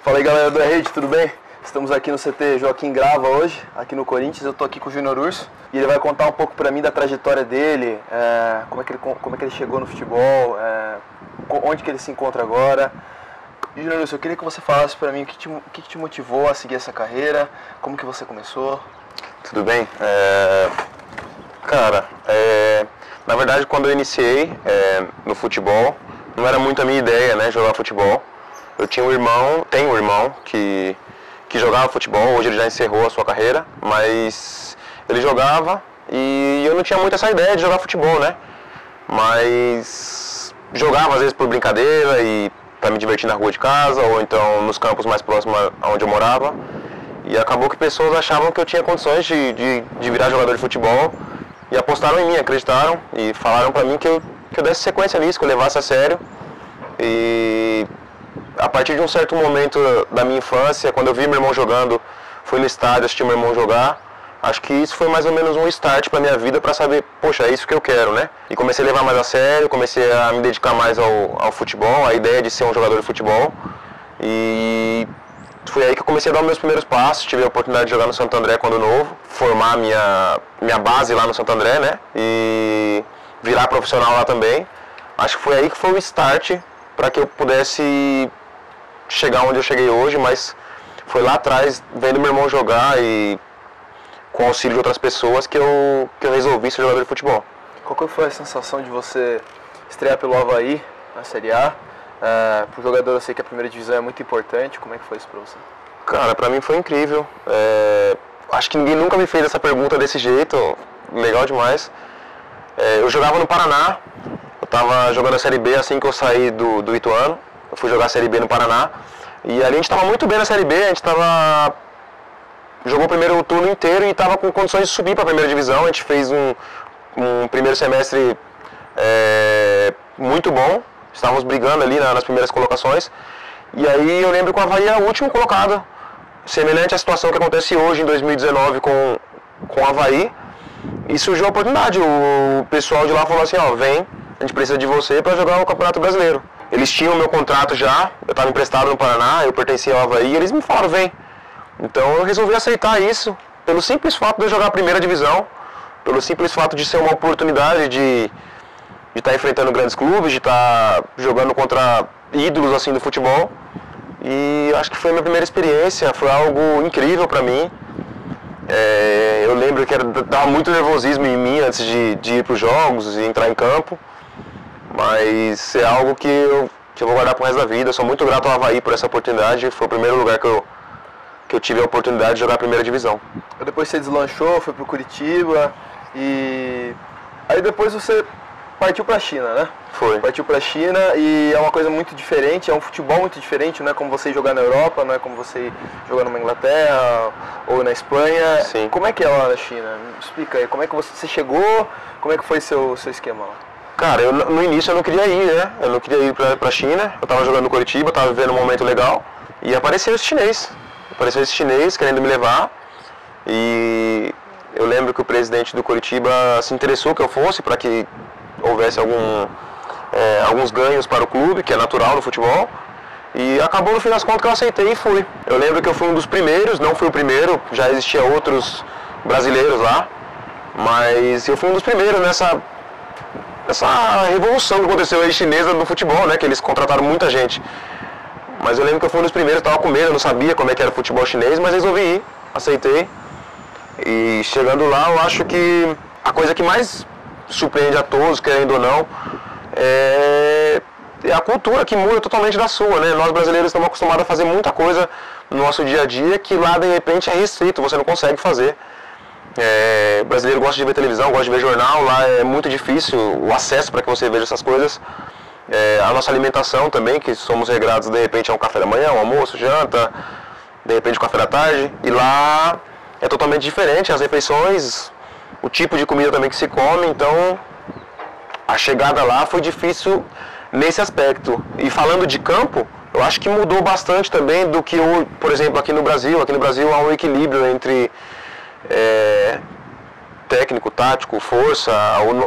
Fala aí, galera do Rede, tudo bem? Estamos aqui no CT Joaquim Grava hoje, aqui no Corinthians. Eu tô aqui com o Júnior Urso e ele vai contar um pouco pra mim da trajetória dele, como é que ele chegou no futebol, onde que ele se encontra agora. E, Júnior Urso, eu queria que você falasse pra mim o que te motivou a seguir essa carreira, como que você começou. Tudo bem? Na verdade, quando eu iniciei no futebol, não era muito a minha ideia, né, jogar futebol. Eu tenho um irmão que jogava futebol, hoje ele já encerrou a sua carreira, mas ele jogava e eu não tinha muito essa ideia de jogar futebol, né? Mas jogava às vezes por brincadeira e para me divertir na rua de casa ou então nos campos mais próximos aonde eu morava. E acabou que pessoas achavam que eu tinha condições de virar jogador de futebol e apostaram em mim, acreditaram e falaram para mim que eu desse sequência nisso, que eu levasse a sério. E a partir de um certo momento da minha infância, quando eu vi meu irmão jogando, fui no estádio assistir meu irmão jogar, acho que isso foi mais ou menos um start para minha vida para saber, poxa, é isso que eu quero, né? E comecei a levar mais a sério, comecei a me dedicar mais ao futebol, a ideia de ser um jogador de futebol. E foi aí que eu comecei a dar os meus primeiros passos, tive a oportunidade de jogar no Santo André quando novo, formar minha base lá no Santo André, né? E virar profissional lá também. Acho que foi aí que foi o start para que eu pudesse chegar onde eu cheguei hoje, mas foi lá atrás, vendo meu irmão jogar e com o auxílio de outras pessoas que eu resolvi ser jogador de futebol. Qual que foi a sensação de você estrear pelo Avaí na Série A? Para o jogador, eu sei que a primeira divisão é muito importante, como é que foi isso para você? Cara, pra mim foi incrível. Acho que ninguém nunca me fez essa pergunta desse jeito, legal demais. Eu jogava no Paraná, eu estava jogando a Série B assim que eu saí do Ituano. Eu fui jogar a Série B no Paraná e ali a gente estava muito bem na Série B, a gente jogou o primeiro turno inteiro e estava com condições de subir para a primeira divisão. A gente fez um primeiro semestre muito bom, estávamos brigando ali nas primeiras colocações. E aí eu lembro que o Avaí era o último colocado, semelhante à situação que acontece hoje em 2019 com o Avaí. E surgiu a oportunidade, o pessoal de lá falou assim, vem, a gente precisa de você para jogar o Campeonato Brasileiro. Eles tinham o meu contrato já, eu estava emprestado no Paraná, eu pertencia ao Avaí e eles me falaram, vem. Então eu resolvi aceitar isso, pelo simples fato de eu jogar a primeira divisão, pelo simples fato de ser uma oportunidade de estar enfrentando grandes clubes, de estar jogando contra ídolos assim do futebol. E acho que foi a minha primeira experiência, foi algo incrível para mim. Eu lembro que dava muito nervosismo em mim antes de ir para os jogos e entrar em campo, mas é algo que eu vou guardar pro resto da vida. Eu sou muito grato ao Avaí por essa oportunidade, foi o primeiro lugar que eu tive a oportunidade de jogar a primeira divisão. Depois você deslanchou, foi pro Curitiba e aí depois você partiu para a China, né? Foi. Partiu para a China e é uma coisa muito diferente, é um futebol muito diferente, não é como você jogar na Europa, não é como você jogar numa Inglaterra ou na Espanha. Sim. Como é que é lá na China? Me explica aí, como é que você chegou, como é que foi seu esquema lá? Cara, no início eu não queria ir, né? Eu não queria ir pra China, eu tava jogando no Curitiba, tava vivendo um momento legal e apareceu esse chinês querendo me levar e eu lembro que o presidente do Curitiba se interessou que eu fosse para que houvesse alguns ganhos para o clube, que é natural no futebol, e acabou no fim das contas que eu aceitei e fui. Eu lembro que eu fui um dos primeiros, não fui o primeiro, já existia outros brasileiros lá, mas eu fui um dos primeiros nessa revolução que aconteceu aí chinesa no futebol, né, que eles contrataram muita gente. Mas eu lembro que eu fui um dos primeiros, estava com medo, eu não sabia como é que era o futebol chinês, mas resolvi ir, aceitei. E chegando lá, eu acho que a coisa que mais surpreende a todos, querendo ou não, é a cultura que muda totalmente da sua, né? Nós brasileiros estamos acostumados a fazer muita coisa no nosso dia a dia que lá de repente é restrito, você não consegue fazer. O brasileiro gosta de ver televisão, gosta de ver jornal, lá é muito difícil o acesso para que você veja essas coisas. A nossa alimentação também, que somos regrados de repente a um café da manhã, um almoço, janta, de repente um café da tarde, e lá é totalmente diferente, as refeições, o tipo de comida também que se come, então a chegada lá foi difícil nesse aspecto. E falando de campo, eu acho que mudou bastante também do que, por exemplo, aqui no Brasil há um equilíbrio entre técnico, tático, força,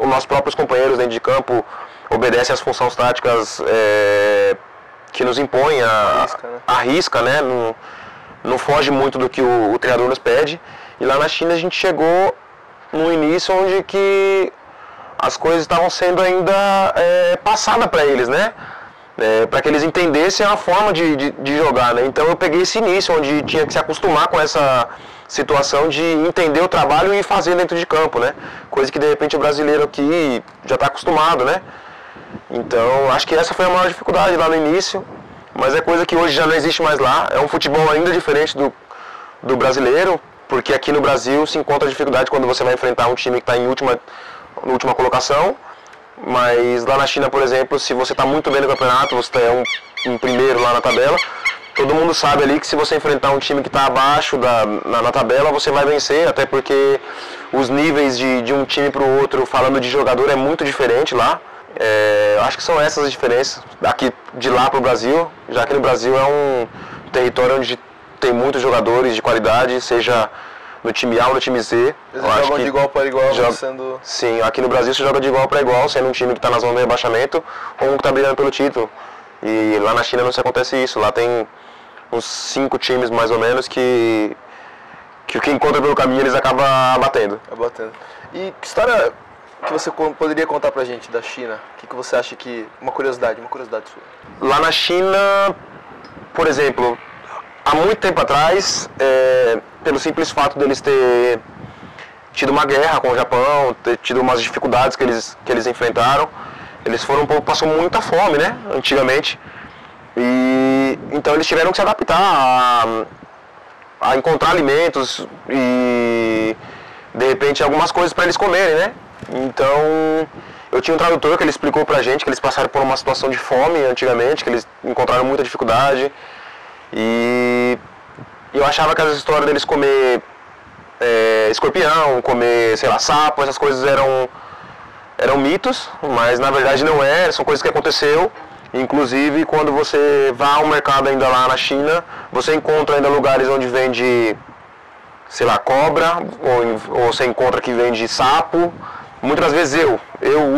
os nossos próprios companheiros dentro de campo obedecem às funções táticas que nos impõe, arrisca, né? Não foge muito do que o treinador nos pede. E lá na China a gente chegou no início onde que as coisas estavam sendo ainda passadas para eles, né? Para que eles entendessem a forma de jogar, né? Então eu peguei esse início onde tinha que se acostumar com essa situação de entender o trabalho e fazer dentro de campo, né? Coisa que de repente o brasileiro aqui já está acostumado, né? Então acho que essa foi a maior dificuldade lá no início, mas é coisa que hoje já não existe mais lá. É um futebol ainda diferente do brasileiro, porque aqui no Brasil se encontra dificuldade quando você vai enfrentar um time que está em última colocação, mas lá na China, por exemplo, se você está muito bem no campeonato, você é um primeiro lá na tabela, todo mundo sabe ali que se você enfrentar um time que está abaixo na tabela, você vai vencer, até porque os níveis de um time para o outro, falando de jogador, é muito diferente lá. Acho que são essas as diferenças daqui de lá para o Brasil, já que no Brasil é um território onde tem muitos jogadores de qualidade, seja no time A ou no time Z. Eles jogam de igual para igual, sendo... Sim, aqui no Brasil você joga de igual para igual, sendo um time que está na zona de rebaixamento ou um que está brigando pelo título. E lá na China não se acontece isso, lá tem uns 5 times mais ou menos que o que encontra pelo caminho eles acabam abatendo. E que história que você poderia contar pra gente da China? O que você acha que... Uma curiosidade sua. Lá na China, por exemplo, há muito tempo atrás, pelo simples fato deles ter tido uma guerra com o Japão, ter tido umas dificuldades que eles enfrentaram, eles passou muita fome, né, antigamente, e então eles tiveram que se adaptar a encontrar alimentos e de repente algumas coisas para eles comerem, né. Então eu tinha um tradutor que ele explicou pra gente que eles passaram por uma situação de fome antigamente, que eles encontraram muita dificuldade. E eu achava que as histórias deles comer escorpião, comer, sei lá, sapo, essas coisas eram mitos, mas na verdade não são coisas que aconteceu. Inclusive quando você vai ao mercado ainda lá na China, você encontra ainda lugares onde vende, sei lá, cobra, ou você encontra que vende sapo. Muitas vezes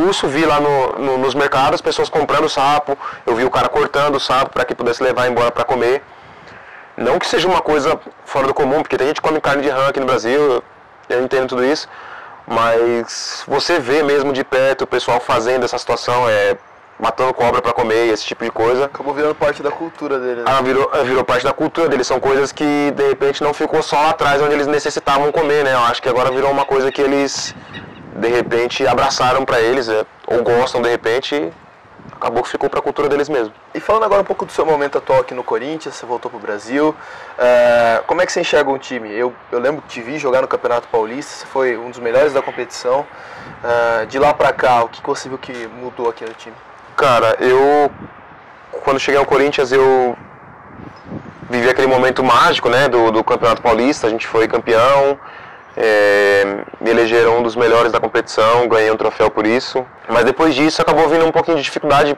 urso, vi lá nos mercados pessoas comprando sapo, eu vi o cara cortando o sapo para que pudesse levar embora para comer. Não que seja uma coisa fora do comum, porque tem gente que come carne de rã aqui no Brasil, eu entendo tudo isso, mas você vê mesmo de perto o pessoal fazendo essa situação, matando cobra para comer, esse tipo de coisa. Acabou virando parte da cultura deles. Né? Virou parte da cultura deles, são coisas que de repente não ficou só lá atrás onde eles necessitavam comer, né? Eu acho que agora virou uma coisa que eles de repente abraçaram para eles, ou gostam de repente, acabou que ficou para a cultura deles mesmo. E falando agora um pouco do seu momento atual aqui no Corinthians, você voltou para o Brasil, como é que você enxerga um time? Eu lembro que te vi jogar no Campeonato Paulista, você foi um dos melhores da competição. De lá para cá, o que você viu que mudou aqui no time? Cara, quando cheguei ao Corinthians, eu vivi aquele momento mágico, né, do Campeonato Paulista, a gente foi campeão, me elegeram um dos melhores da competição, ganhei um troféu por isso. Mas depois disso acabou vindo um pouquinho de dificuldade,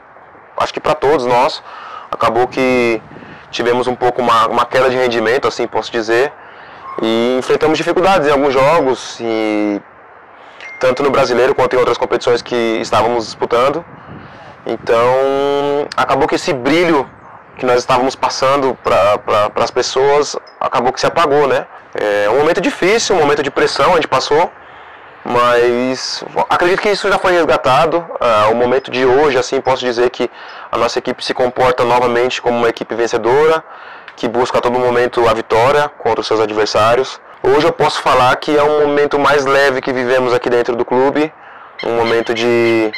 acho que para todos nós. Acabou que tivemos um pouco uma queda de rendimento, assim posso dizer. E enfrentamos dificuldades em alguns jogos, tanto no Brasileiro quanto em outras competições que estávamos disputando. Então acabou que esse brilho que nós estávamos passando para as pessoas acabou que se apagou, né? É um momento difícil, um momento de pressão a gente passou, mas acredito que isso já foi resgatado. O momento de hoje, assim, posso dizer que a nossa equipe se comporta novamente como uma equipe vencedora, que busca a todo momento a vitória contra os seus adversários. Hoje eu posso falar que é um momento mais leve que vivemos aqui dentro do clube, um momento de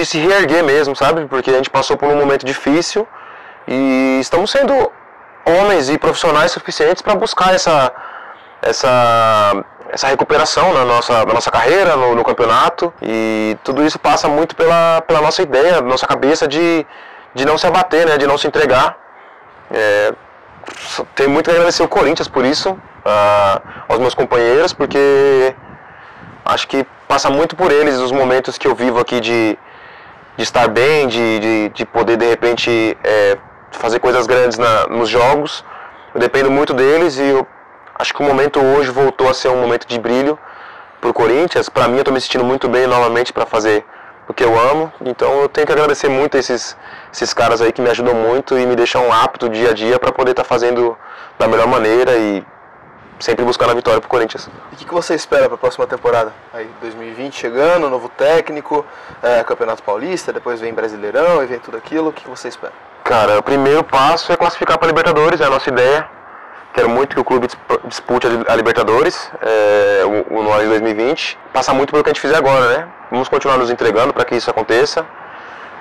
se reerguer mesmo, sabe? Porque a gente passou por um momento difícil e estamos sendo homens e profissionais suficientes para buscar essa recuperação na nossa carreira, no campeonato. E tudo isso passa muito pela nossa ideia, nossa cabeça de não se abater, né? De não se entregar. Tenho muito que agradecer o Corinthians por isso, aos meus companheiros, porque acho que passa muito por eles os momentos que eu vivo aqui de estar bem, de poder de repente fazer coisas grandes nos jogos. Eu dependo muito deles e eu acho que o momento hoje voltou a ser um momento de brilho para o Corinthians. Para mim, eu estou me sentindo muito bem novamente para fazer o que eu amo. Então eu tenho que agradecer muito esses caras aí que me ajudam muito e me deixam apto dia a dia para poder estar fazendo da melhor maneira e sempre buscando a vitória pro Corinthians. E o que você espera para a próxima temporada? Aí 2020 chegando, novo técnico, Campeonato Paulista, depois vem Brasileirão e vem tudo aquilo. O que você espera? Cara, o primeiro passo é classificar para a Libertadores, é a nossa ideia. Quero muito que o clube dispute a Libertadores no ano de 2020. Passar muito pelo que a gente fizer agora, né? Vamos continuar nos entregando para que isso aconteça.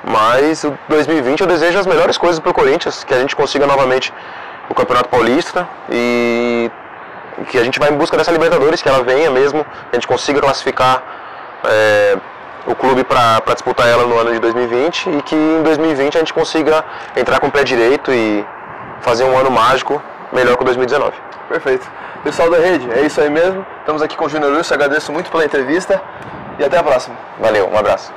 Mas o 2020 eu desejo as melhores coisas para o Corinthians, que a gente consiga novamente o Campeonato Paulista e que a gente vai em busca dessa Libertadores, que ela venha mesmo, que a gente consiga classificar o clube para disputar ela no ano de 2020 e que em 2020 a gente consiga entrar com o pé direito e fazer um ano mágico melhor que o 2019. Perfeito. Pessoal da rede, é isso aí mesmo. Estamos aqui com o Júnior Urso, agradeço muito pela entrevista e até a próxima. Valeu, um abraço.